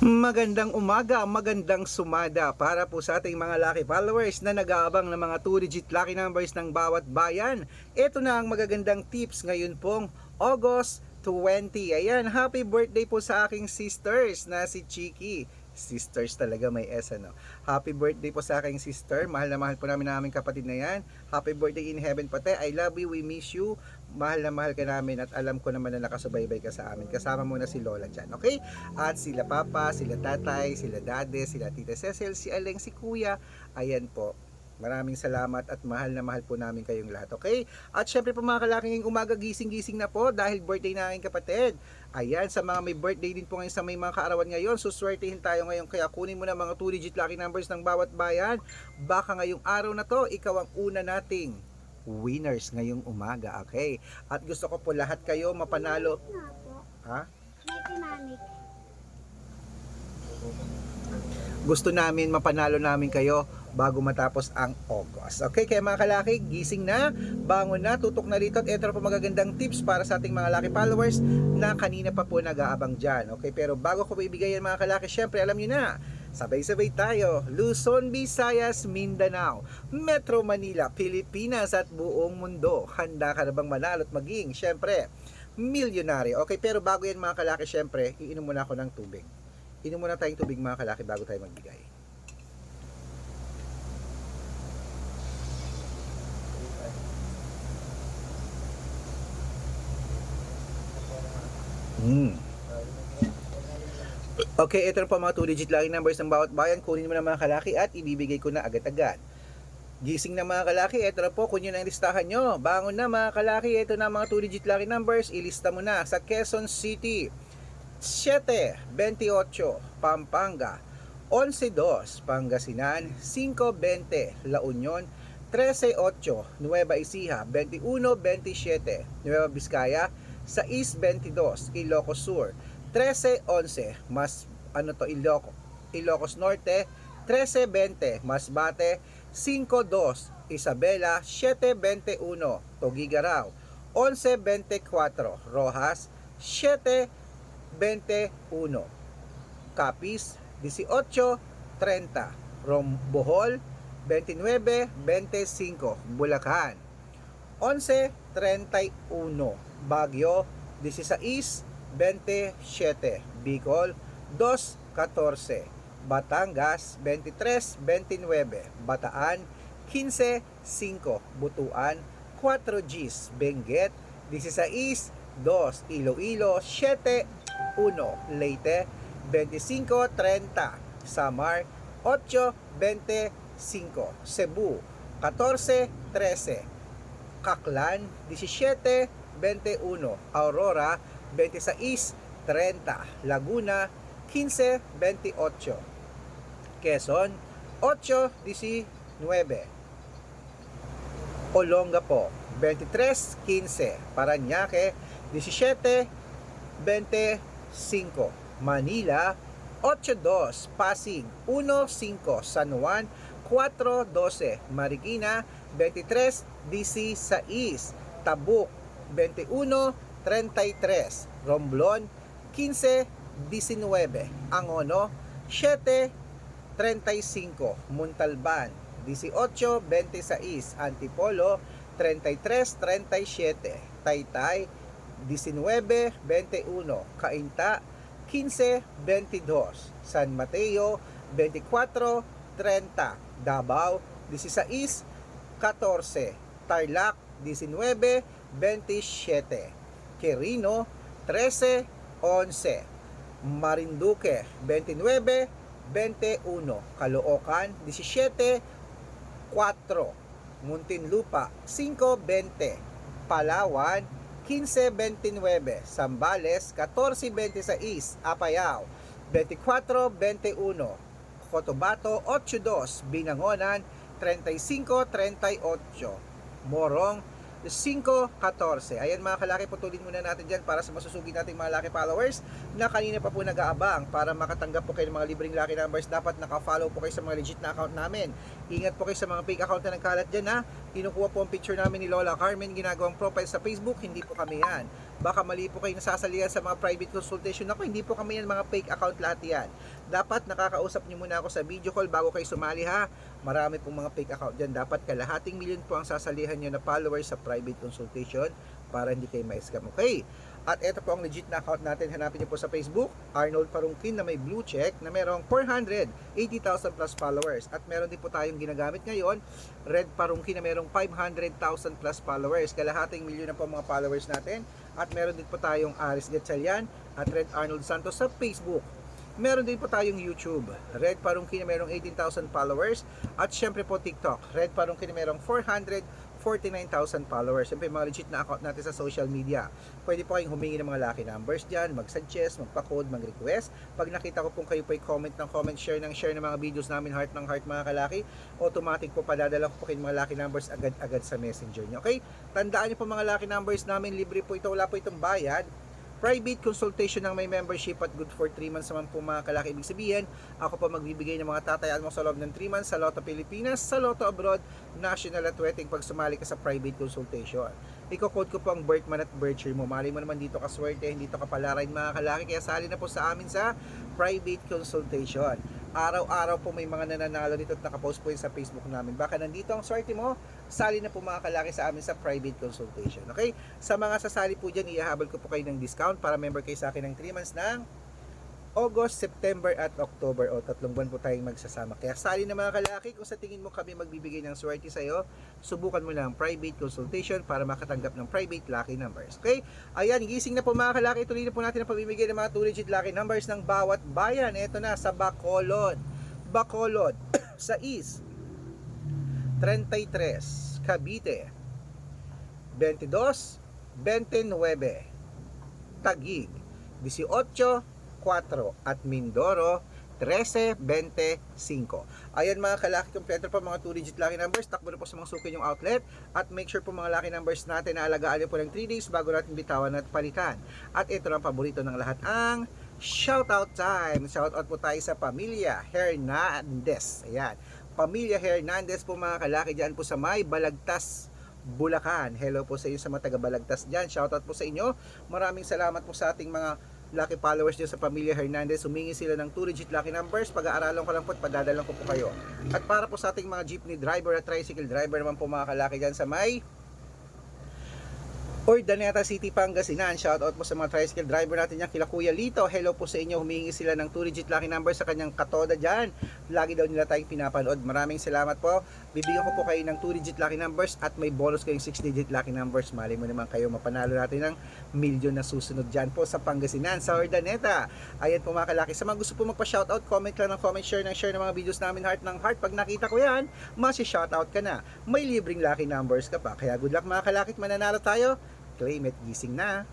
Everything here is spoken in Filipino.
Magandang umaga, magandang sumada para po sa ating mga lucky followers na nag-aabang ng mga 2-digit lucky numbers ng bawat bayan. Ito na ang magagandang tips ngayon pong August 20. Ayan, happy birthday po sa aking sisters na si Chiki. Sisters talaga may S ano. Happy birthday po sa aking sister. Mahal na mahal po namin ang aming kapatid na yan. Happy birthday in heaven pate. I love you, we miss you. Mahal na mahal ka namin at alam ko naman na nakasubaybay ka sa amin. Kasama mo na si Lola dyan, okay? At sila Papa, sila Tatay, sila Dade, sila Tita Cecil, si Aleng, si Kuya. Ayan po. Maraming salamat at mahal na mahal po namin kayong lahat, okay? At syempre po mga kalaking umaga, gising-gising na po dahil birthday na aking kapatid. Ayan, sa mga may birthday din po ngayon sa may mga kaarawan ngayon, suswertihin tayo ngayon. Kaya kunin mo na mga 2-digit lucky numbers ng bawat bayan. Baka ngayong araw na to, ikaw ang una nating winners ngayong umaga, okay? At gusto ko po lahat kayo mapanalo. Ha? Gusto namin mapanalo namin kayo bago matapos ang August. Okay, kaya mga kalaki, gising na, bangon na, tutok na rito at ito na po magagandang tips para sa ating mga lucky followers na kanina pa po nag-aabang dyan. Okay, pero bago ko po ibigay yan mga kalaki, syempre alam nyo na, sabay-sabay tayo, Luzon, Visayas, Mindanao, Metro Manila, Pilipinas at buong mundo. Handa ka na bang manalo at maging, syempre, milyonaryo. Okay, pero bago yan mga kalaki, syempre, iinom muna ako ng tubig. Inom muna tayong tubig mga kalaki bago tayo magbigay. Okay, ito na po mga 2-digit lucky numbers ng bawat bayan. Kunin mo na mga kalaki at ibibigay ko na agad-agad. Gising na mga kalaki, ito na po, kunin na ang listahan nyo. Bangon na mga kalaki, ito na mga 2-digit lucky numbers. Ilista mo na sa Quezon City. 7-28 Pampanga, 11-2 Pangasinan, 5-20 La Union, 13-8 Nueva Ecija, 21-27 Nueva Vizcaya, 6-22 Ilocos Sur, 13-11 Ilocos Norte, 13-20 Masbate, 5-2 Isabela, 7-21 Tuguegarao, 11-24 Rojas, 7-21 Capiz, 18-30 Bohol, 29-25 Bulacan, 11-31 Baguio, 16-27 Bicol, 2-14 Batangas, 23-29 Bataan, 15-5 Butuan, 4 Gs Benguet, 16-2 Iloilo, 7-1 Leyte, 25-30 Samar, 8-25 Cebu, 14-13 Caclan, 17-21 Aurora, 26-30 Laguna, 15-28 Quezon, 8-19 Olongapo, 23-15 Parañaque, 17-25 Manila, 8-2 Pasig, 1-5 San Juan, 4-12 Marikina, 23-16 Tabuk, 21-33 Romblon, 15-19 Angono, 7-35 Montalban, 18-26 Antipolo, 33-37 Taytay, 19-21 Cainta, 15-22 San Mateo, 24-30 Davao, 16-14 Tarlac, 19-27 Quirino, 13-11 Marinduque, 29-21 Caloocan, 17-4 Muntinlupa, 5-20 Palawan, 15-29 Zambales, 14-26 Apayao, 24-21 Cotabato, 8-2 Binangonan, 35-38 Morong, 5-14. Ayan mga kalaki, putulin muna natin dyan para sa masusugi nating mga lucky followers na kanina pa po nag-aabang. Para makatanggap po kayo ng mga libreng lucky numbers, dapat naka-follow po kayo sa mga legit na account namin. Ingat po kayo sa mga fake account na nagkalat dyan ha. Kinukuha po ang picture namin ni Lola Carmen, ginagawang profile sa Facebook, hindi po kami yan. Baka mali po kayo nasasalihan sa mga private consultation ako, hindi po kami yan, mga fake account lahat yan. dapat nakakausap nyo muna ako sa video call bago kayo sumali ha. Marami pong mga fake account dyan. Dapat kalahating milyon po ang sasalihan nyo na followers sa private consultation para hindi kayo ma-scam. Okay? At ito po ang legit na account natin. Hanapin niyo po sa Facebook, Arnold Parungkin na may blue check na merong 480,000 plus followers. At meron din po tayong ginagamit ngayon, Red Parungkin na merong 500,000 plus followers. Kalahating milyon na po mga followers natin. At meron din po tayong Aris Gatchalian at Red Arnold Santos sa Facebook. Meron din po tayong YouTube, Red Parungkin na merong 18,000 followers. At syempre po TikTok, Red Parungkin na merong 449,000 followers. Siyempre mga legit na account natin sa social media. Pwede po kayong humingi ng mga lucky numbers dyan, mag-suggest, magpa-code, mag-request. Pag nakita ko pong kayo po ay comment ng comment, share ng mga videos namin, heart ng heart mga kalaki, automatic po padadala ko po kayo mga lucky numbers agad-agad sa messenger nyo. Okay? Tandaan nyo po mga lucky numbers namin, libre po ito, wala po itong bayad. Private consultation ng may membership at good for 3 months naman po mga kalaki. Ibig sabihin, ako pa magbibigay ng mga tatayaan mo sa loob ng 3 months sa Lotto Pilipinas, sa Lotto Abroad, National at Wedding pag sumali ka sa private consultation. Iko-code ko po ang birth month at birth year mo. Mali mo naman dito ka swerte, hindi to kapalaran mga kalaki. Kaya sali na po sa amin sa private consultation. Araw-araw po may mga nananalo dito at nakapost po yun sa Facebook namin. Baka nandito ang swerte mo, sali na po mga kalaki sa amin sa private consultation. Okay? Sa mga sasali po dyan, ihahabol ko po kayo ng discount para member kayo sa akin ng 3 months ng August, September at October. O 3 buwan po tayong magsasama. Kaya sali na mga kalaki, kung sa tingin mo kami magbibigay ng swerte sa'yo, subukan mo lang private consultation para makatanggap ng private lucky numbers. Okay? Ayan, gising na po mga kalaki. Tuloy na po natin ang pamimigay ng mga 2 digit lucky numbers ng bawat bayan. Ito na sa Bacolod. Bacolod sa East 33, Cavite 22, 29, Taguig 18, 4 at Mindoro 13.25. Ayan mga kalaki, kompleto po mga 2 digit lucky numbers. Takbo na po sa mga suki yung outlet. At make sure po mga lucky numbers natin na alagaan nyo po ng 3 days bago natin bitawan at palitan. At ito ang paborito ng lahat, ang shoutout time. Shoutout po tayo sa Pamilya Hernandez. Ayan, Pamilya Hernandez po mga kalaki, dyan po sa may Balagtas, Bulacan. Hello po sa inyo sa mga taga Balagtas dyan. Shoutout po sa inyo. Maraming salamat po sa ating mga lucky followers dyan sa Pamilya Hernandez. Humingi sila ng 2 digit lucky numbers. Pag-aaralan ko lang po at padadalan ko po kayo. At para po sa ating mga jeepney driver at tricycle driver naman po mga kalaki dyan sa may Urdaneta City, Pangasinan. Shoutout po sa mga tricycle driver natin yan, kila Kuya Lito. Hello po sa inyo. Humingi sila ng 2 digit lucky number sa kanyang katoda dyan. Lagi daw nila tayong pinapanood. Maraming salamat po. Bibigyan ko po kayo ng 2 digit lucky numbers at may bonus kayong 6 digit lucky numbers. Mali mo naman kayo, mapanalo natin ng milyon na susunod dyan po sa Pangasinan, sa Urdaneta. Ayan po mga kalaki. Sa mga gusto po magpa-shoutout, comment lang ng comment, share ng mga videos namin, heart ng heart. Pag nakita ko yan, masi-shoutout ka na. May libreng lucky numbers ka pa. Kaya good luck mga kalaki, mananalo tayo. Claim it, gising na.